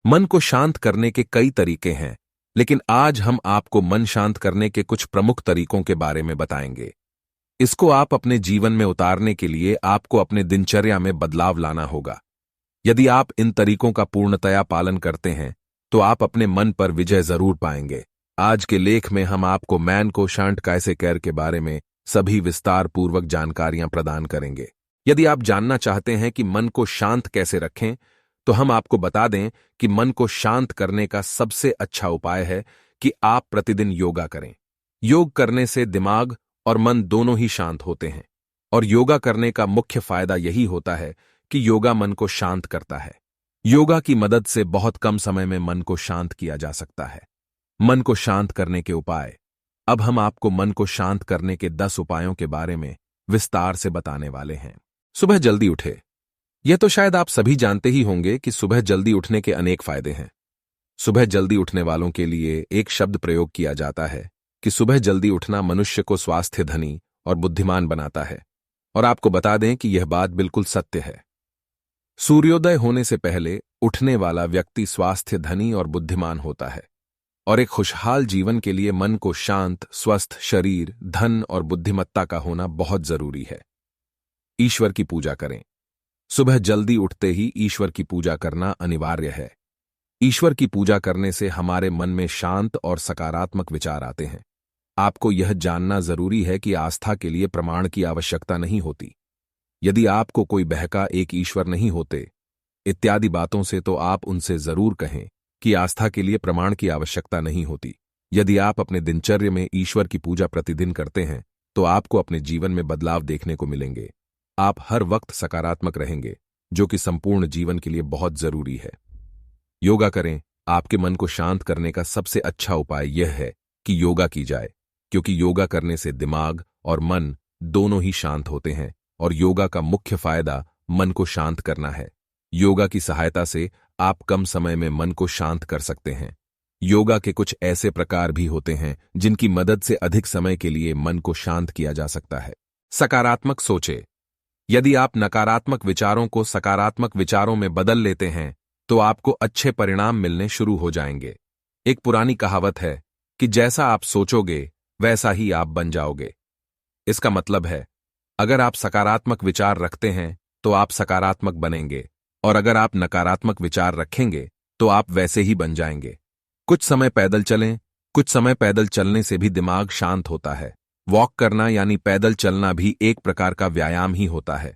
मन को शांत करने के कई तरीके हैं, लेकिन आज हम आपको मन शांत करने के कुछ प्रमुख तरीकों के बारे में बताएंगे। इसको आप अपने जीवन में उतारने के लिए आपको अपने दिनचर्या में बदलाव लाना होगा। यदि आप इन तरीकों का पूर्णतया पालन करते हैं, तो आप अपने मन पर विजय जरूर पाएंगे। आज के लेख में हम आपको मन को शांत कैसे कर के बारे में सभी विस्तार पूर्वक जानकारियां प्रदान करेंगे। यदि आप जानना चाहते हैं कि मन को शांत कैसे रखें, तो हम आपको बता दें कि मन को शांत करने का सबसे अच्छा उपाय है कि आप प्रतिदिन योगा करें। योग करने से दिमाग और मन दोनों ही शांत होते हैं, और योगा करने का मुख्य फायदा यही होता है कि योगा मन को शांत करता है। योगा की मदद से बहुत कम समय में मन को शांत किया जा सकता है। मन को शांत करने के उपाय। अब हम आपको मन को शांत करने के 10 उपायों के बारे में विस्तार से बताने वाले हैं। सुबह जल्दी उठे। यह तो शायद आप सभी जानते ही होंगे कि सुबह जल्दी उठने के अनेक फायदे हैं। सुबह जल्दी उठने वालों के लिए एक शब्द प्रयोग किया जाता है कि सुबह जल्दी उठना मनुष्य को स्वास्थ्य, धनी और बुद्धिमान बनाता है। और आपको बता दें कि यह बात बिल्कुल सत्य है। सूर्योदय होने से पहले उठने वाला व्यक्ति स्वास्थ्य, धनी और बुद्धिमान होता है। और एक खुशहाल जीवन के लिए मन को शांत, स्वस्थ शरीर, धन और बुद्धिमत्ता का होना बहुत जरूरी है। ईश्वर की पूजा करें। सुबह जल्दी उठते ही ईश्वर की पूजा करना अनिवार्य है। ईश्वर की पूजा करने से हमारे मन में शांत और सकारात्मक विचार आते हैं। आपको यह जानना जरूरी है कि आस्था के लिए प्रमाण की आवश्यकता नहीं होती। यदि आपको कोई बहका एक ईश्वर नहीं होते इत्यादि बातों से, तो आप उनसे जरूर कहें कि आस्था के लिए प्रमाण की आवश्यकता नहीं होती। यदि आप अपने दिनचर्या में ईश्वर की पूजा प्रतिदिन करते हैं, तो आपको अपने जीवन में बदलाव देखने को मिलेंगे। आप हर वक्त सकारात्मक रहेंगे, जो कि संपूर्ण जीवन के लिए बहुत जरूरी है। योगा करें। आपके मन को शांत करने का सबसे अच्छा उपाय यह है कि योगा की जाए, क्योंकि योगा करने से दिमाग और मन दोनों ही शांत होते हैं, और योगा का मुख्य फायदा मन को शांत करना है। योगा की सहायता से आप कम समय में मन को शांत कर सकते हैं। योगा के कुछ ऐसे प्रकार भी होते हैं जिनकी मदद से अधिक समय के लिए मन को शांत किया जा सकता है। सकारात्मक सोचें। यदि आप नकारात्मक विचारों को सकारात्मक विचारों में बदल लेते हैं, तो आपको अच्छे परिणाम मिलने शुरू हो जाएंगे। एक पुरानी कहावत है कि जैसा आप सोचोगे वैसा ही आप बन जाओगे। इसका मतलब है, अगर आप सकारात्मक विचार रखते हैं तो आप सकारात्मक बनेंगे, और अगर आप नकारात्मक विचार रखेंगे तो आप वैसे ही बन जाएंगे। कुछ समय पैदल चलें। कुछ समय पैदल चलने से भी दिमाग शांत होता है। वॉक करना यानी पैदल चलना भी एक प्रकार का व्यायाम ही होता है।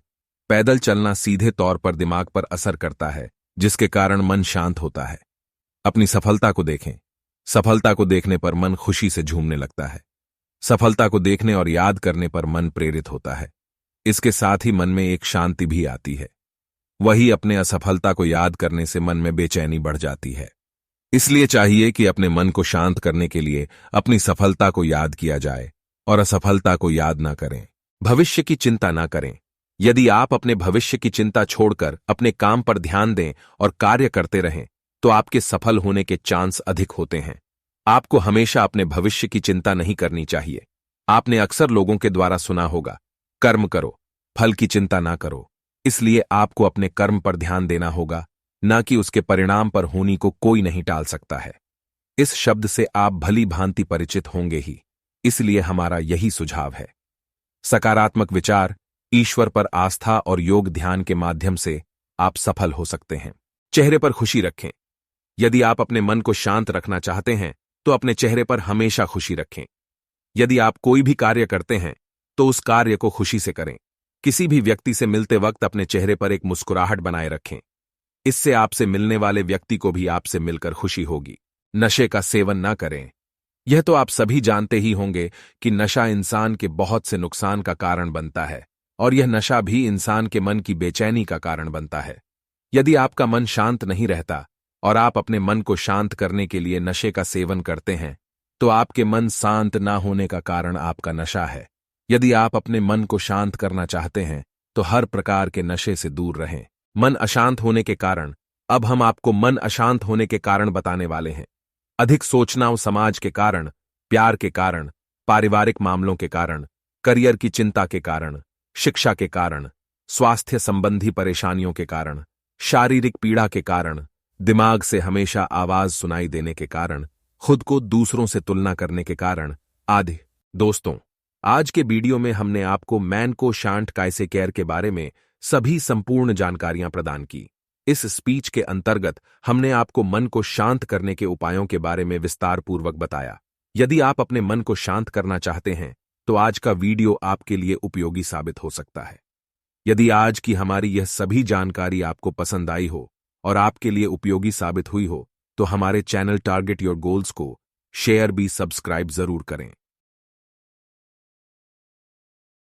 पैदल चलना सीधे तौर पर दिमाग पर असर करता है, जिसके कारण मन शांत होता है। अपनी सफलता को देखें। सफलता को देखने पर मन खुशी से झूमने लगता है। सफलता को देखने और याद करने पर मन प्रेरित होता है। इसके साथ ही मन में एक शांति भी आती है। वही अपने असफलता को याद करने से मन में बेचैनी बढ़ जाती है। इसलिए चाहिए कि अपने मन को शांत करने के लिए अपनी सफलता को याद किया जाए और असफलता को याद ना करें। भविष्य की चिंता ना करें। यदि आप अपने भविष्य की चिंता छोड़कर अपने काम पर ध्यान दें और कार्य करते रहें, तो आपके सफल होने के चांस अधिक होते हैं। आपको हमेशा अपने भविष्य की चिंता नहीं करनी चाहिए। आपने अक्सर लोगों के द्वारा सुना होगा, कर्म करो, फल की चिंता ना करो। इसलिए आपको अपने कर्म पर ध्यान देना होगा, न कि उसके परिणाम पर होनी को कोई नहीं टाल सकता है। इस शब्द से आप भली भांति परिचित होंगे ही, इसलिए हमारा यही सुझाव है। सकारात्मक विचार, ईश्वर पर आस्था और योग ध्यान के माध्यम से आप सफल हो सकते हैं। चेहरे पर खुशी रखें। यदि आप अपने मन को शांत रखना चाहते हैं, तो अपने चेहरे पर हमेशा खुशी रखें। यदि आप कोई भी कार्य करते हैं, तो उस कार्य को खुशी से करें। किसी भी व्यक्ति से मिलते वक्त अपने चेहरे पर एक मुस्कुराहट बनाए रखें। इससे आपसे मिलने वाले व्यक्ति को भी आपसे मिलकर खुशी होगी। नशे का सेवन ना करें। यह तो आप सभी जानते ही होंगे कि नशा इंसान के बहुत से नुकसान का कारण बनता है, और यह नशा भी इंसान के मन की बेचैनी का कारण बनता है। यदि आपका मन शांत नहीं रहता और आप अपने मन को शांत करने के लिए नशे का सेवन करते हैं, तो आपके मन शांत ना होने का कारण आपका नशा है। यदि आप अपने मन को शांत करना चाहते हैं, तो हर प्रकार के नशे से दूर रहें। मन अशांत होने के कारण। अब हम आपको मन अशांत होने के कारण बताने वाले हैं। अधिक सोचना समाज के कारण, प्यार के कारण, पारिवारिक मामलों के कारण, करियर की चिंता के कारण, शिक्षा के कारण, स्वास्थ्य संबंधी परेशानियों के कारण, शारीरिक पीड़ा के कारण, दिमाग से हमेशा आवाज सुनाई देने के कारण, खुद को दूसरों से तुलना करने के कारण आदि। दोस्तों, आज के वीडियो में हमने आपको मैन को शांत कैसे केयर के बारे में सभी संपूर्ण जानकारियां प्रदान की। इस स्पीच के अंतर्गत हमने आपको मन को शांत करने के उपायों के बारे में विस्तार पूर्वक बताया। यदि आप अपने मन को शांत करना चाहते हैं तो आज का वीडियो आपके लिए उपयोगी साबित हो सकता है। यदि आज की हमारी यह सभी जानकारी आपको पसंद आई हो और आपके लिए उपयोगी साबित हुई हो तो हमारे चैनल टारगेट योर गोल्स को शेयर भी सब्सक्राइब जरूर करें।